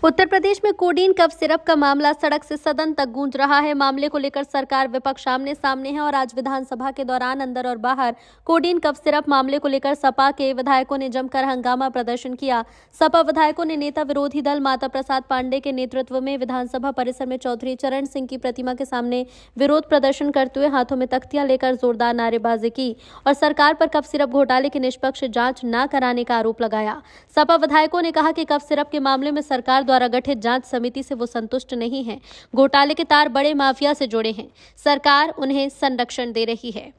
उत्तर प्रदेश में codeine cough syrup का मामला सड़क से सदन तक गूंज रहा है। मामले को लेकर सरकार विपक्ष आमने सामने है और आज विधानसभा के दौरान अंदर और बाहर कोडीन कफ सिरप मामले को लेकर सपा के विधायकों ने जमकर हंगामा प्रदर्शन किया। सपा विधायकों ने नेता विरोधी दल माता प्रसाद पांडे के नेतृत्व में विधानसभा परिसर में चौधरी चरण सिंह की प्रतिमा के सामने विरोध प्रदर्शन करते हुए हाथों में तख्तियां लेकर जोरदार नारेबाजी की और सरकार पर कफ सिरप घोटाले की निष्पक्ष जांच न कराने का आरोप लगाया। सपा विधायकों ने कहा कि कफ सिरप के मामले में सरकार द्वारा गठित जांच समिति से वो संतुष्ट नहीं है। घोटाले के तार बड़े माफिया से जुड़े हैं, सरकार उन्हें संरक्षण दे रही है।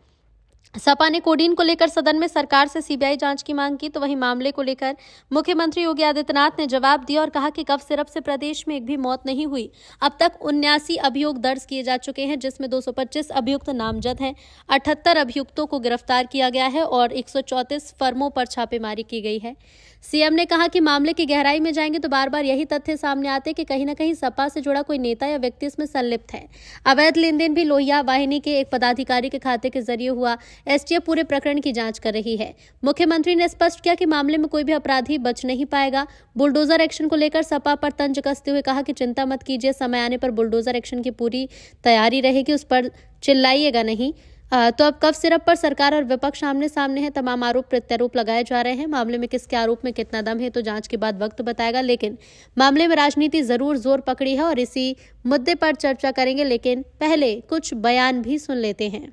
सपा ने कोडीन को लेकर सदन में सरकार से सीबीआई जांच की मांग की, तो वहीं मामले को लेकर मुख्यमंत्री योगी आदित्यनाथ ने जवाब दिया और कहा कि कफ सिरप से प्रदेश में एक भी मौत नहीं हुई। अब तक 79 अभियोग दर्ज किए जा चुके हैं, जिसमें 225 अभियुक्त नामजद हैं, 78 अभियुक्तों को गिरफ्तार किया गया है और 134 फर्मों पर छापेमारी की गई है। सीएम ने कहा कि मामले की गहराई में जाएंगे तो बार बार यही तथ्य सामने आते कि कहीं न कहीं सपा से जुड़ा कोई नेता या व्यक्ति इसमें संलिप्त है। अवैध लेन देन भी लोहिया वाहिनी के एक पदाधिकारी के खाते के जरिए हुआ। एसटीएफ पूरे प्रकरण की जांच कर रही है। मुख्यमंत्री ने स्पष्ट किया कि मामले में कोई भी अपराधी बच नहीं पाएगा। बुलडोजर एक्शन को लेकर सपा पर तंज कसते हुए कहा कि चिंता मत कीजिए, समय आने पर बुलडोजर एक्शन की पूरी तैयारी रहेगी, उस पर चिल्लाइएगा नहीं। तो अब कफ सिरप पर सरकार और विपक्ष आमने सामने है। तमाम आरोप प्रत्यारोप लगाए जा रहे हैं। मामले में किसके आरोप में कितना दम है तो जांच के बाद वक्त बताएगा, लेकिन मामले में राजनीति जरूर जोर पकड़ी है और इसी मुद्दे पर चर्चा करेंगे। लेकिन पहले कुछ बयान भी सुन लेते हैं।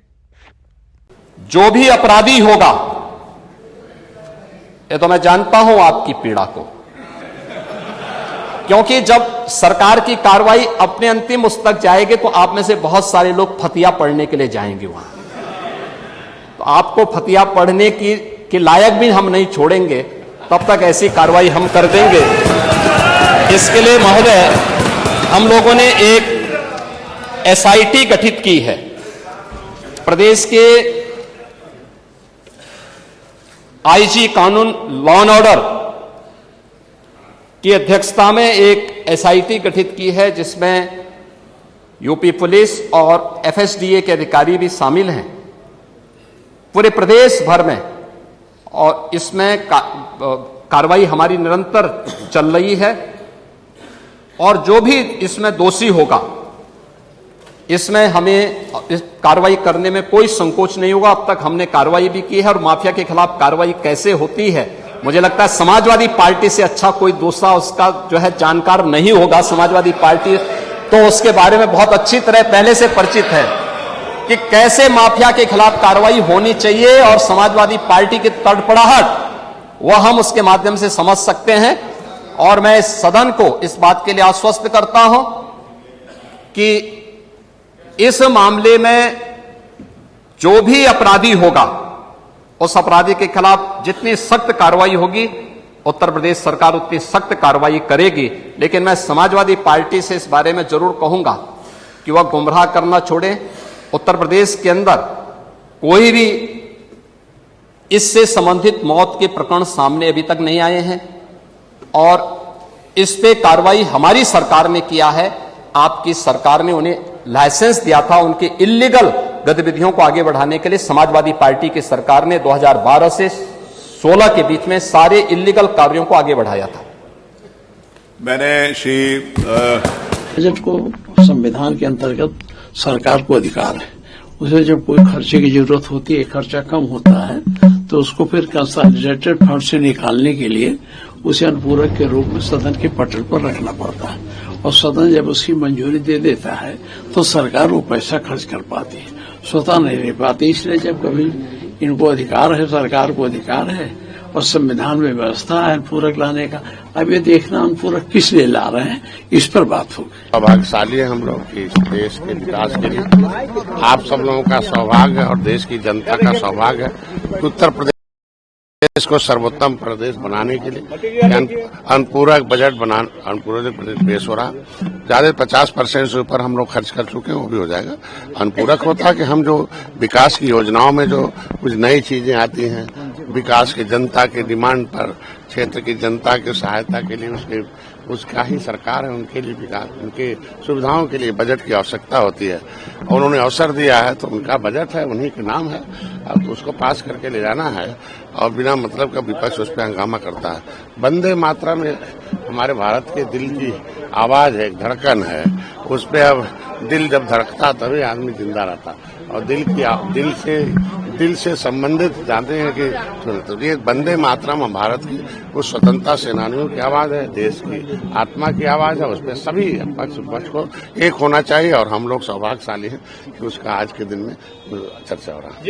जो भी अपराधी होगा, ये तो मैं जानता हूं आपकी पीड़ा को, क्योंकि जब सरकार की कार्रवाई अपने अंतिम उस तक जाएगी तो आप में से बहुत सारे लोग फतिया पढ़ने के लिए जाएंगे वहां, तो आपको फतिया पढ़ने की लायक भी हम नहीं छोड़ेंगे, तब तक ऐसी कार्रवाई हम कर देंगे। इसके लिए महोदय, हम लोगों ने एक एसआईटी गठित की है। प्रदेश के आईजी कानून लॉ एंड ऑर्डर की अध्यक्षता में एक एसआईटी गठित की है, जिसमें यूपी पुलिस और एफएसडीए के अधिकारी भी शामिल हैं पूरे प्रदेश भर में, और इसमें कार्रवाई हमारी निरंतर चल रही है। और जो भी इसमें दोषी होगा, इसमें हमें इस कार्रवाई करने में कोई संकोच नहीं होगा। अब तक हमने कार्रवाई भी की है और माफिया के खिलाफ कार्रवाई कैसे होती है, मुझे लगता है समाजवादी पार्टी से अच्छा कोई दूसरा उसका जो है जानकार नहीं होगा। समाजवादी पार्टी तो उसके बारे में बहुत अच्छी तरह पहले से परिचित है कि कैसे माफिया के खिलाफ कार्रवाई होनी चाहिए, और समाजवादी पार्टी की तड़पड़ाहट वह हम उसके माध्यम से समझ सकते हैं। और मैं इस सदन को इस बात के लिए आश्वस्त करता हूं कि इस मामले में जो भी अपराधी होगा, उस अपराधी के खिलाफ जितनी सख्त कार्रवाई होगी, उत्तर प्रदेश सरकार उतनी सख्त कार्रवाई करेगी। लेकिन मैं समाजवादी पार्टी से इस बारे में जरूर कहूंगा कि वह गुमराह करना छोड़े। उत्तर प्रदेश के अंदर कोई भी इससे संबंधित मौत के प्रकरण सामने अभी तक नहीं आए हैं, और इस पे कार्रवाई हमारी सरकार ने किया है। आपकी सरकार ने उन्हें लाइसेंस दिया था उनके इल्लीगल गतिविधियों को आगे बढ़ाने के लिए। समाजवादी पार्टी की सरकार ने 2012 से 16 के बीच में सारे इल्लीगल कार्यों को आगे बढ़ाया था। मैंने श्री बजट को संविधान के अंतर्गत सरकार को अधिकार है, उसे जब कोई खर्चे की जरूरत होती है, खर्चा कम होता है, तो उसको फिर कंसोलिडेटेड फंड से निकालने के लिए उसे अनुपूरक के रूप में सदन के पटल पर रखना पड़ता है, और सदन जब उसकी मंजूरी दे देता है तो सरकार वो पैसा खर्च कर पाती है, स्वतः नहीं ले पाती। इसलिए जब कभी इनको अधिकार है, सरकार को अधिकार है, और संविधान में व्यवस्था है अनुपूरक लाने का, अब ये देखना अनुपूरक किस लिए ला रहे हैं, इस पर बात होगी। सौभाग्यशाली है हम लोग कि इस देश के विकास के लिए आप सब लोगों का सौभाग्य है और देश की जनता का सौभाग्य है। उत्तर प्रदेश को सर्वोत्तम प्रदेश बनाने के लिए अनुपूरक बजट पेश हो रहा। ज्यादा 50% से ऊपर हम लोग खर्च कर चुके हैं, वो भी हो जाएगा। अनुपूरक होता है कि हम जो विकास की योजनाओं में जो कुछ नई चीजें आती हैं, विकास की जनता के डिमांड पर, क्षेत्र की जनता की सहायता के लिए उसका ही सरकार है, उनके लिए विकास, उनके सुविधाओं के लिए बजट की आवश्यकता होती है, और उन्होंने अवसर दिया है तो उनका बजट है, उन्हीं के नाम है। अब तो उसको पास करके ले जाना है, और बिना मतलब का विपक्ष उस पर हंगामा करता है। वंदे मातरम हमारे भारत के दिल की आवाज है, एक धड़कन है। उस पे अब दिल जब धड़कता तभी आदमी जिंदा रहता। और दिल से संबंधित जानते हैं कि तो ये वंदे मातरम हम भारत की उस स्वतंत्रता सेनानियों की आवाज है, देश की आत्मा की आवाज है। उसमें सभी पक्ष विपक्ष को एक होना चाहिए और हम लोग सौभाग्यशाली हैं कि उसका आज के दिन में चर्चा हो रहा है।